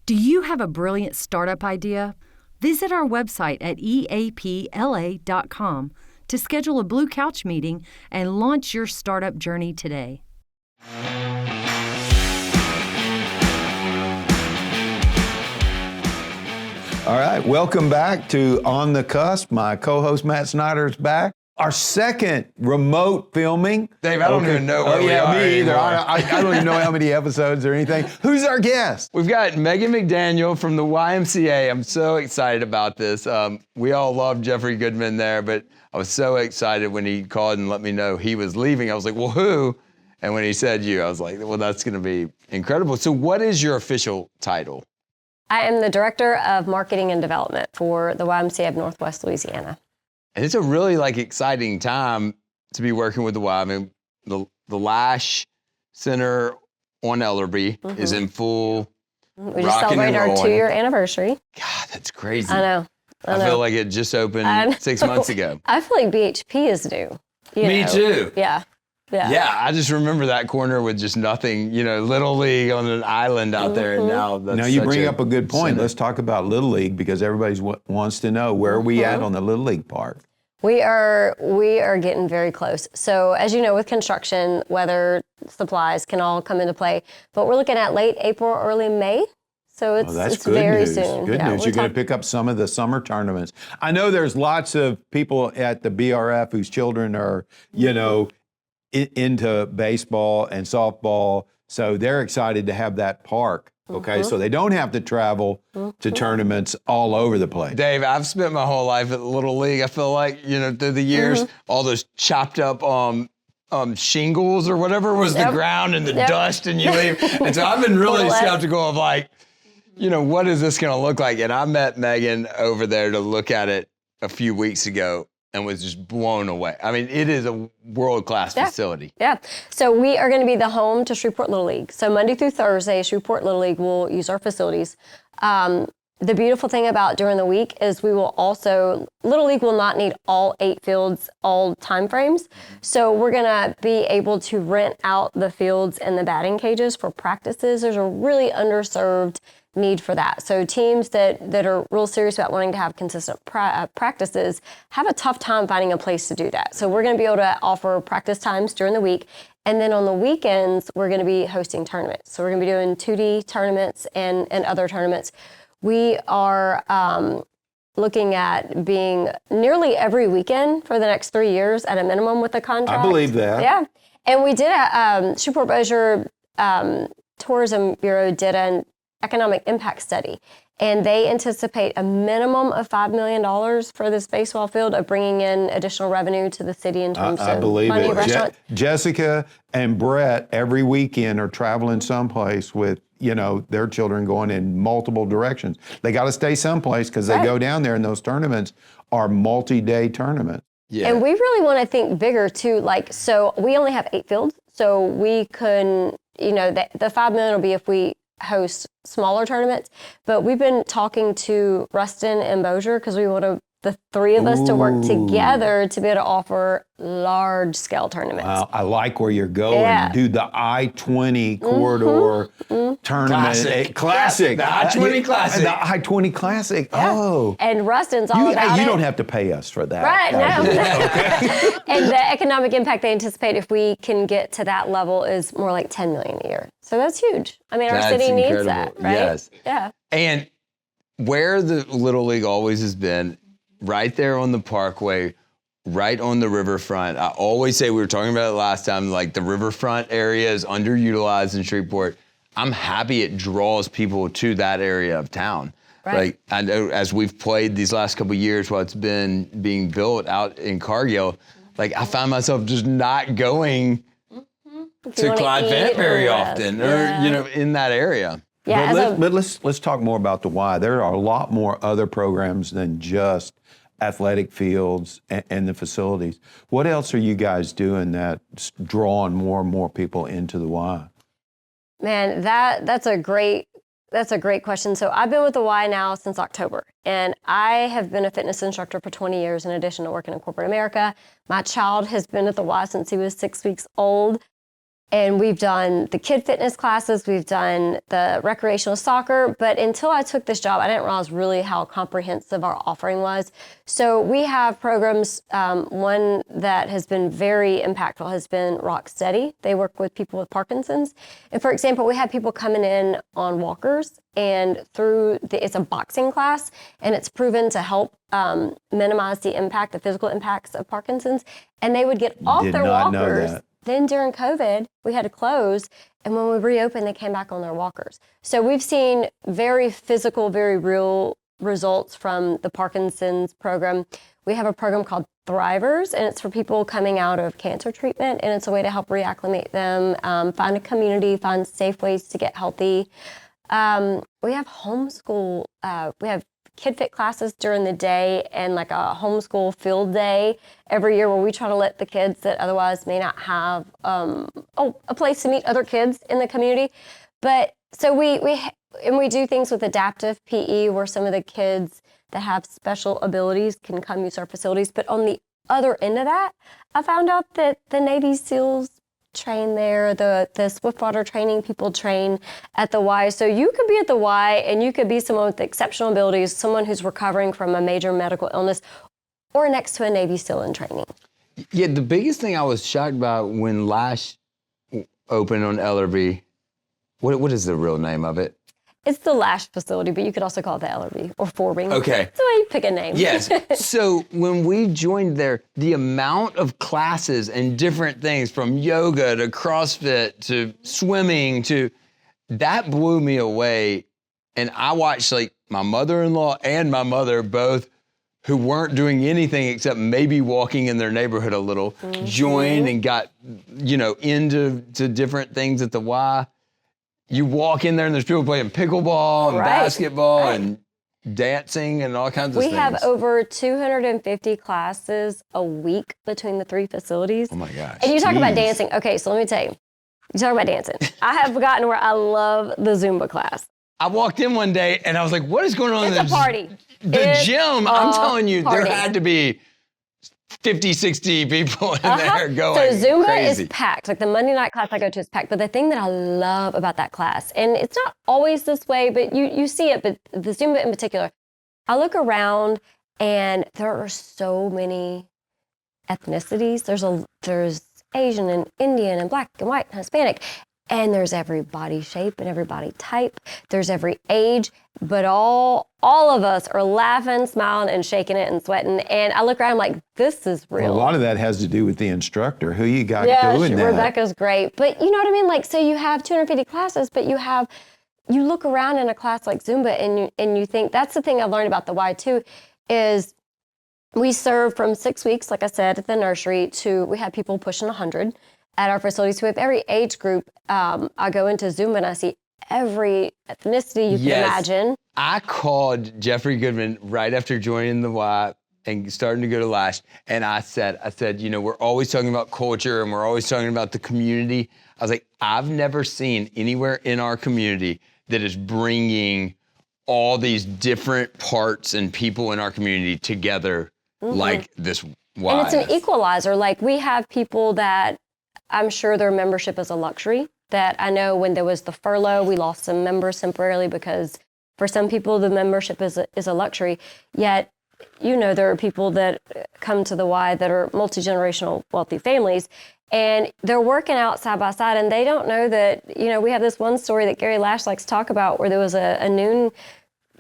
Do you have a brilliant startup idea? Visit our website at eapla.com to schedule a Blue Couch meeting and launch your startup journey today. All right, welcome back to On The Cusp. My co-host Matt Snyder is back. Our second remote filming. Dave, I don't even know where we are me either. anymore. I don't even know how many episodes or anything. Who's our guest? We've got Megann McDaniel from the YMCA. I'm so excited about this. We all love Jeffrey Goodman there, but I was so excited when he called and let me know he was leaving. I was like, well, who? And when he said you, I was like, well, that's going to be incredible. So what is your official title? I am the Director of Marketing and Development for the YMCA of Northwest Louisiana. And it's a really exciting time to be working with the Y. I mean, the Lash Center on Ellerby is in full We just celebrated our 2-year anniversary. God, that's crazy. I know. I feel like it just opened 6 months ago. I feel like BHP is due. Me too. Yeah. Yeah, I just remember that corner with just nothing, Little League on an island out there, and now that's Now you bring up a good point. center. Let's talk about Little League because everybody wants to know where are we at on the Little League part. We are getting very close. So as you know, with construction, weather supplies can all come into play. But we're looking at late April, early May. So it's good very news. soon. Good news. You're going to pick up some of the summer tournaments. I know there's lots of people at the BRF whose children are, into baseball and softball. So they're excited to have that park. Okay, so they don't have to travel to tournaments all over the place. Dave, I've spent my whole life at Little League. I feel like, through the years, all those chopped up shingles or whatever was the ground and the dust and you leave. And so I've been really skeptical of what is this going to look like? And I met Megann over there to look at it a few weeks ago and was just blown away. I mean, it is a world-class facility. Yeah. So we are going to be the home to Shreveport Little League. So Monday through Thursday, Shreveport Little League will use our facilities. The beautiful thing about during the week is Little League will not need all 8 fields, all time frames. So we're going to be able to rent out the fields and the batting cages for practices. There's a really underserved need for that. So teams that are real serious about wanting to have consistent practices have a tough time finding a place to do that. So we're going to be able to offer practice times during the week. And then on the weekends, we're going to be hosting tournaments. So we're going to be doing 2D tournaments and other tournaments. We are looking at being nearly every weekend for the next 3 years at a minimum with a contract. I believe that. Yeah. And we did Shreveport Bossier Tourism Bureau did an economic impact study, and they anticipate a minimum of $5 million for this baseball field of bringing in additional revenue to the city in terms of money, restaurants. Jessica and Brett every weekend are traveling someplace with their children going in multiple directions. They got to stay someplace because they go down there, and those tournaments are multi-day tournaments. Yeah. And we really want to think bigger too. So we only have 8 fields, so we couldn't. The $5 million will be if we host smaller tournaments, but we've been talking to Ruston and Bossier because we want the 3 of us to work together to be able to offer large-scale tournaments. Wow, I like where you're going. Yeah. Do the I-20 corridor tournament. Classic. The I-20 Classic. The I-20 Classic. Yeah. Oh. And Ruston's all about it. You don't have to pay us for that. Right, no. And the economic impact they anticipate if we can get to that level is more like $10 million a year. So that's huge. I mean, our city needs that, right? Yes. Yeah. And where the Little League always has been, right there on the Parkway, right on the riverfront. I always say, we were talking about it last time, the riverfront area is underutilized in Shreveport. I'm happy it draws people to that area of town. Right. I know as we've played these last couple of years while it's been being built out in Cargill, I find myself just not going to Clyde Vent very often, or in that area. Yeah, but let's talk more about the Y. There are a lot more other programs than just athletic fields and the facilities. What else are you guys doing that's drawing more and more people into the Y? Man, that's a great question. So I've been with the Y now since October, and I have been a fitness instructor for 20 years in addition to working in corporate America. My child has been at the Y since he was 6 weeks old. And we've done the kid fitness classes, we've done the recreational soccer, but until I took this job, I didn't realize really how comprehensive our offering was. So we have programs, one that has been very impactful has been Rock Steady. They work with people with Parkinson's. And for example, we have people coming in on walkers, and it's a boxing class, and it's proven to help minimize the physical impacts of Parkinson's. And they would get off Did their not know walkers. that. Then during COVID, we had to close, and when we reopened, they came back on their walkers. So we've seen very physical, very real results from the Parkinson's program. We have a program called Thrivers, and it's for people coming out of cancer treatment, and it's a way to help reacclimate them, find a community, find safe ways to get healthy. We have homeschool, we have kid fit classes during the day and like a homeschool field day every year where we try to let the kids that otherwise may not have a place to meet other kids in the community. But so we do things with adaptive PE where some of the kids that have special abilities can come use our facilities. But on the other end of that, I found out that the Navy SEALs train there, the Swiftwater training people train at the Y. So you could be at the Y and you could be someone with exceptional abilities, someone who's recovering from a major medical illness, or next to a Navy SEAL in training. Yeah, the biggest thing I was shocked about when Lash opened on Ellerby, what is the real name of it? It's the Lash facility, but you could also call it the Ellerby or Forbing. Okay. That's the way you pick a name. Yes. So when we joined there, the amount of classes and different things from yoga to CrossFit to swimming that blew me away. And I watched like my mother-in-law and my mother both, who weren't doing anything except maybe walking in their neighborhood a little, joined and got, into different things at the Y. You walk in there and there's people playing pickleball and basketball and dancing and all kinds of things. We have over 250 classes a week between the three facilities. Oh my gosh. And you talk about dancing. Okay, so let me tell you. You talk about dancing. I have gotten where I love the Zumba class. I walked in one day and I was like, what is going on in It's a party. The gym? I'm telling you, party. there had to be 50, 60 people in there going So Zumba crazy. is packed. Like the Monday night class I go to is packed. But the thing that I love about that class, and it's not always this way, but you see it, but the Zumba in particular, I look around and there are so many ethnicities. There's Asian and Indian and Black and white and Hispanic. And there's every body shape and every body type. There's every age, but all of us are laughing, smiling, and shaking it and sweating. And I look around, I'm like, this is real. Well, a lot of that has to do with the instructor, who you got doing that. Rebecca's great. But you know what I mean? Like, so you have 250 classes, but you look around in a class like Zumba and you think, that's the thing I've learned about the Y too, is we serve from 6 weeks, like I said, at the nursery to, we have people pushing 100 at our facilities. So we have every age group. I go into Zumba and I see every ethnicity you can imagine. I called Jeffrey Goodman right after joining the Y and starting to go to Lash. And I said, we're always talking about culture and we're always talking about the community. I was like, I've never seen anywhere in our community that is bringing all these different parts and people in our community together like this Y. And it's an equalizer. Like we have people that I'm sure their membership is a luxury. That I know when there was the furlough, we lost some members temporarily because for some people the membership is a luxury. Yet, there are people that come to the Y that are multi-generational wealthy families, and they're working out side by side, and they don't know that, we have this one story that Gary Lash likes to talk about where there was a noon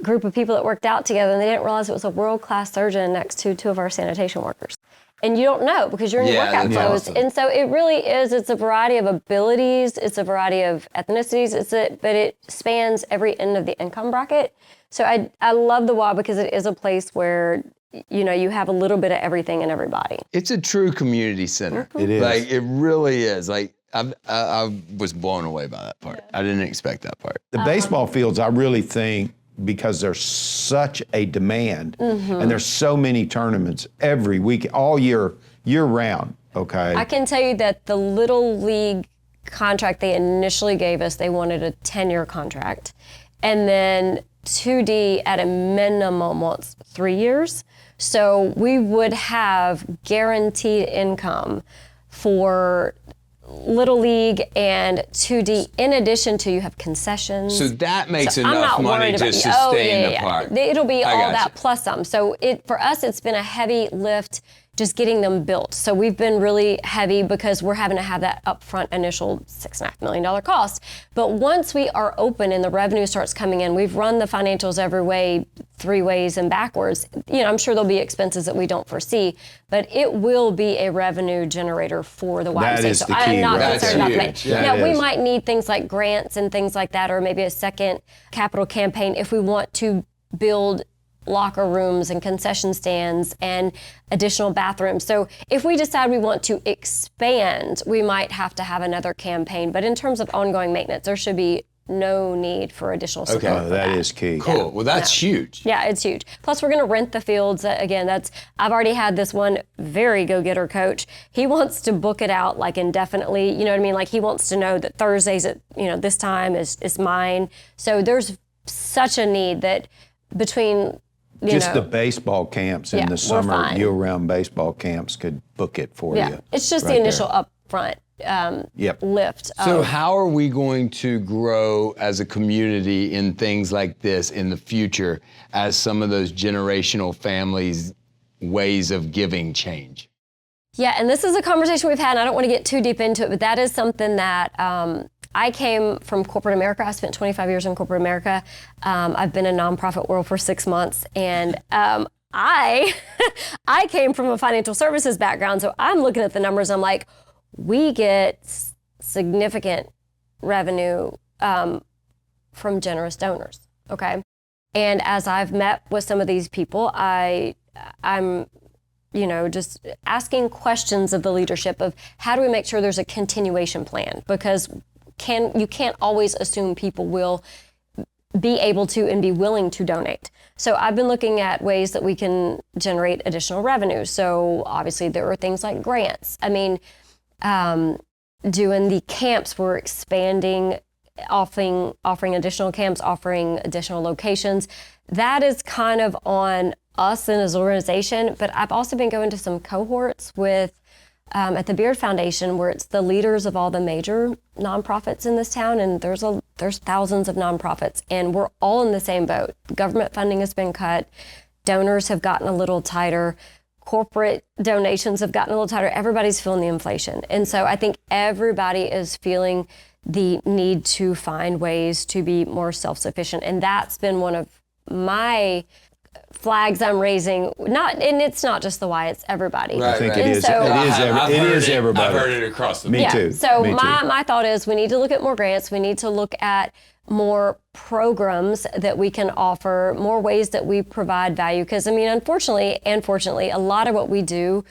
group of people that worked out together, and they didn't realize it was a world-class surgeon next to two of our sanitation workers. And you don't know because you're in your workout clothes. Awesome. And so it really is, it's a variety of abilities, it's a variety of ethnicities, but it spans every end of the income bracket. So I love the Y because it is a place where, you have a little bit of everything and everybody. It's a true community center. It is. Like, it really is. Like, I was blown away by that part. I didn't expect that part. The baseball fields, I really think, because there's such a demand and there's so many tournaments every week, all year round, okay? I can tell you that the Little League contract they initially gave us, they wanted a 10-year contract. And then 2D at a minimum wants 3 years. So we would have guaranteed income for Little League and 2D, in addition to you have concessions. So that makes I'm enough not money worried to about sustain the park. It'll be I all got that you. plus some. So for us, it's been a heavy lift just getting them built. So we've been really heavy because we're having to have that upfront initial $6.5 million cost. But once we are open and the revenue starts coming in, we've run the financials every way, 3 ways and backwards. I'm sure there'll be expenses that we don't foresee, but it will be a revenue generator for the YMCA. That is so the key, I'm not right? concerned about That's that. huge. Now, That we is. might need things like grants and things like that, or maybe a second capital campaign if we want to build locker rooms and concession stands and additional bathrooms. So if we decide we want to expand, we might have to have another campaign. But in terms of ongoing maintenance, there should be no need for additional support. Okay. for That is key. Cool. Well, that's huge. Yeah, it's huge. Plus, we're going to rent the fields. Again, I've already had this one very go-getter coach. He wants to book it out like indefinitely. You know what I mean? Like he wants to know that Thursdays at this time is mine. So there's such a need that between Just the baseball camps in Yeah, the we're summer, fine. year-round baseball camps could book it for you. it's just right the initial there. upfront Yep. lift. So how are we going to grow as a community in things like this in the future as some of those generational families' ways of giving change? Yeah, and this is a conversation we've had, and I don't want to get too deep into it, but that is something that I came from corporate America. I spent 25 years in corporate America. I've been in nonprofit world for 6 months, and I came from a financial services background, so I'm looking at the numbers. I'm like, we get significant revenue from generous donors. Okay, and as I've met with some of these people, I'm just asking questions of the leadership of how do we make sure there's a continuation plan, because you can't always assume people will be able to and be willing to donate. So I've been looking at ways that we can generate additional revenue. So obviously there are things like grants. I mean, doing the camps, we're expanding, offering additional camps, offering additional locations. That is kind of on us and as an organization, but I've also been going to some cohorts with at the Beard Foundation, where it's the leaders of all the major nonprofits in this town, and there's thousands of nonprofits, and we're all in the same boat. Government funding has been cut, donors have gotten a little tighter, corporate donations have gotten a little tighter. Everybody's feeling the inflation, and so I think everybody is feeling the need to find ways to be more self-sufficient, and that's been one of my flags I'm raising. And it's not just the Y, it's everybody. Right, I think right. it is. So- It is everybody. I've heard it across the Me board. too. So Me too. my thought is we need to look at more grants. We need to look at more programs that we can offer, more ways that we provide value. Because I mean, unfortunately and fortunately, a lot of what we do,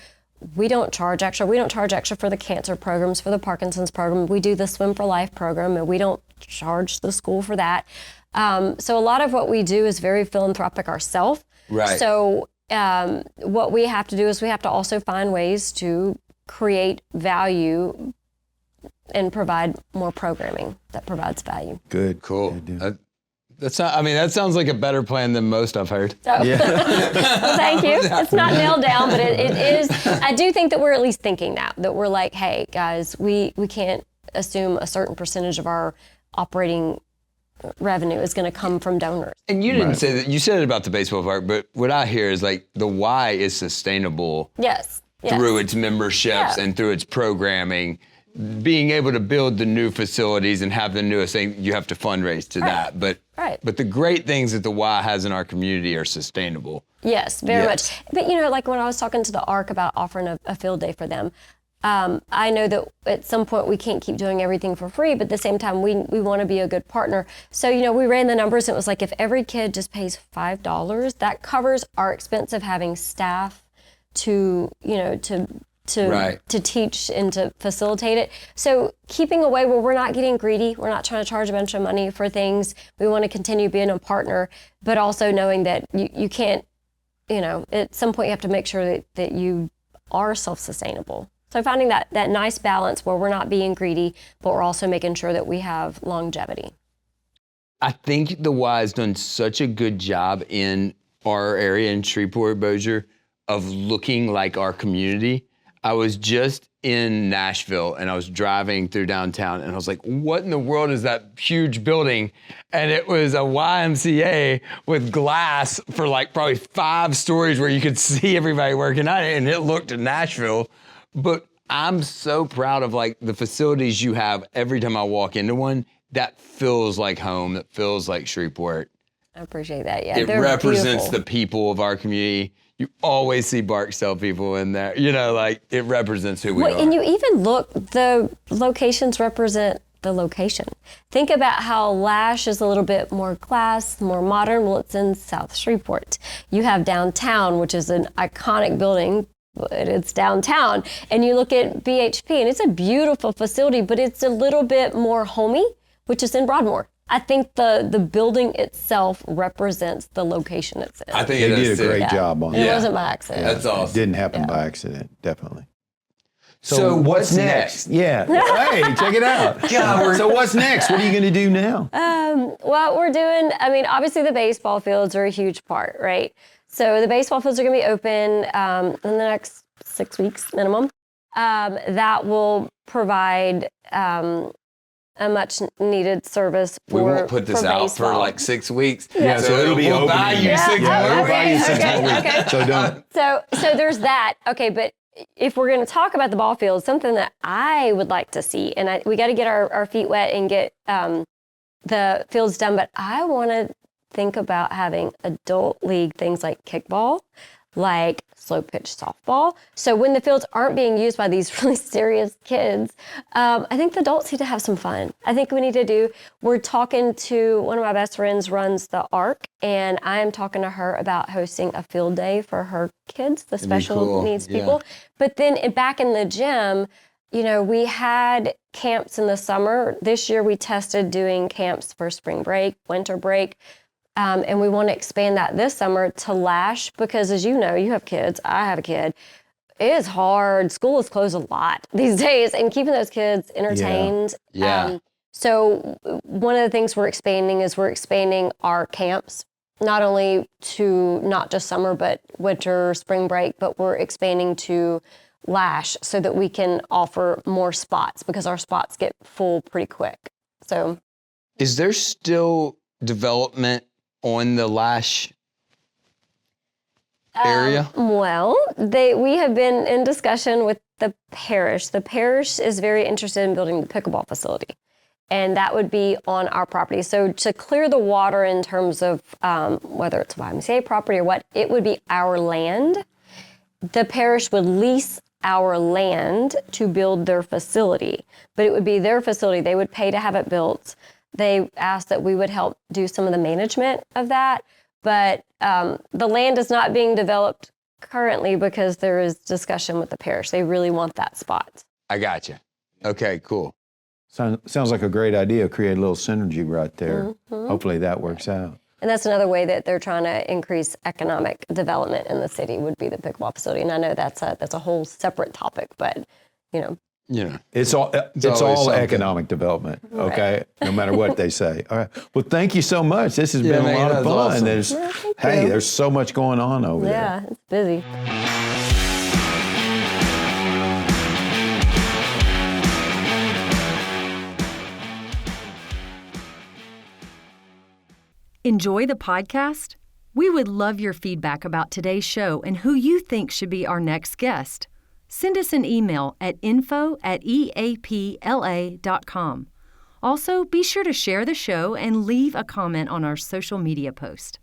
we don't charge extra. We don't charge extra for the cancer programs, for the Parkinson's program. We do the Swim for Life program, and we don't charge the school for that. So a lot of what we do is very philanthropic ourselves. Right. So what we have to do is we have to also find ways to create value and provide more programming that provides value. Good. Cool. Good deal. That sounds like a better plan than most I've heard. So, well, thank you. It's not nailed down, but it is. I do think that we're at least thinking that we're like, hey, guys, we can't assume a certain percentage of our operating revenue is going to come from donors. And you didn't say that. You said it about the baseball park, but what I hear is like the Y is sustainable Yes. through its memberships Yeah. and through its programming. Being able to build the new facilities and have the newest thing, you have to fundraise to that. But the great things that the Y has in our community are sustainable. Yes, very Yes. much. But like when I was talking to the ARC about offering a field day for them, I know that at some point we can't keep doing everything for free, but at the same time we want to be a good partner. So, we ran the numbers and it was like if every kid just pays $5, that covers our expense of having staff to teach and to facilitate it. So keeping away where we're not getting greedy, we're not trying to charge a bunch of money for things. We want to continue being a partner, but also knowing that you can't, at some point you have to make sure that you are self-sustainable. So finding that nice balance where we're not being greedy, but we're also making sure that we have longevity. I think the Y has done such a good job in our area in Shreveport, Bossier, of looking like our community. I was just in Nashville and I was driving through downtown and I was like, what in the world is that huge building? And it was a YMCA with glass for like probably 5 stories where you could see everybody working on it, and it looked in Nashville. But I'm so proud of like the facilities you have. Every time I walk into one, that feels like home, that feels like Shreveport. I appreciate that. Yeah, It represents the people of our community. You always see Barksdale people in there. You know, like it represents who we are. And you even look, the locations represent the location. Think about how Lash is a little bit more class, more modern. Well, it's in South Shreveport. You have downtown, which is an iconic building, but it's downtown. And you look at BHP, and it's a beautiful facility, but it's a little bit more homey, which is in Broadmoor. I think the building itself represents the location it's in. I think They did a great job on And it. it wasn't by accident. That's awesome. It didn't happen by accident, definitely. So what's next? Yeah. Hey, check it out. So what's next? What are you going to do now? What we're doing, I mean, obviously the baseball fields are a huge part, right? So the baseball fields are going to be open in the next 6 weeks minimum. That will provide a much needed service for We won't put this out for baseball. like 6 weeks. Yeah, so it'll be we'll open. buy you 6 Yeah, more we'll buy you weeks. 6 more weeks. Okay. So don't. So there's that. Okay, but if we're going to talk about the ball field, something that I would like to see, and we got to get our feet wet and get the fields done, but I want to think about having adult league things like kickball, like slow pitch softball. So when the fields aren't being used by these really serious kids, I think the adults need to have some fun. I think we need to we're talking to one of my best friends runs the ARC, and I am talking to her about hosting a field day for her kids, the special cool. needs Yeah. people. But then back in the gym, you know, we had camps in the summer. This year we tested doing camps for spring break, winter break. And we want to expand that this summer to Lash because, as you know, you have kids, I have a kid. It is hard. School is closed a lot these days, and keeping those kids entertained. Yeah. So one of the things we're expanding is we're expanding our camps, not only to not just summer, but winter, spring break, but we're expanding to Lash so that we can offer more spots because our spots get full pretty quick. So, Is there still development on the Lash area? Well, we have been in discussion with the parish. The parish is very interested in building the pickleball facility, and that would be on our property. So to clear the water in terms of whether it's YMCA property or what, it would be our land. The parish would lease our land to build their facility, but it would be their facility. They would pay to have it built. They asked that we would help do some of the management of that, but the land is not being developed currently because there is discussion with the parish. They really want that spot. I got you. Okay, cool. Sounds like a great idea. Create a little synergy right there. Hopefully that works out. And that's another way that they're trying to increase economic development in the city would be the pickleball facility. And I know that's a whole separate topic, but you know. Yeah. It's all always something. economic development, okay? No matter what they say. All right. Well, thank you so much. This has been a man, lot that of was fun. awesome. There's so much going on over there. Yeah, it's busy. Enjoy the podcast? We would love your feedback about today's show and who you think should be our next guest. Send us an email at info@eapla.com. Also, be sure to share the show and leave a comment on our social media post.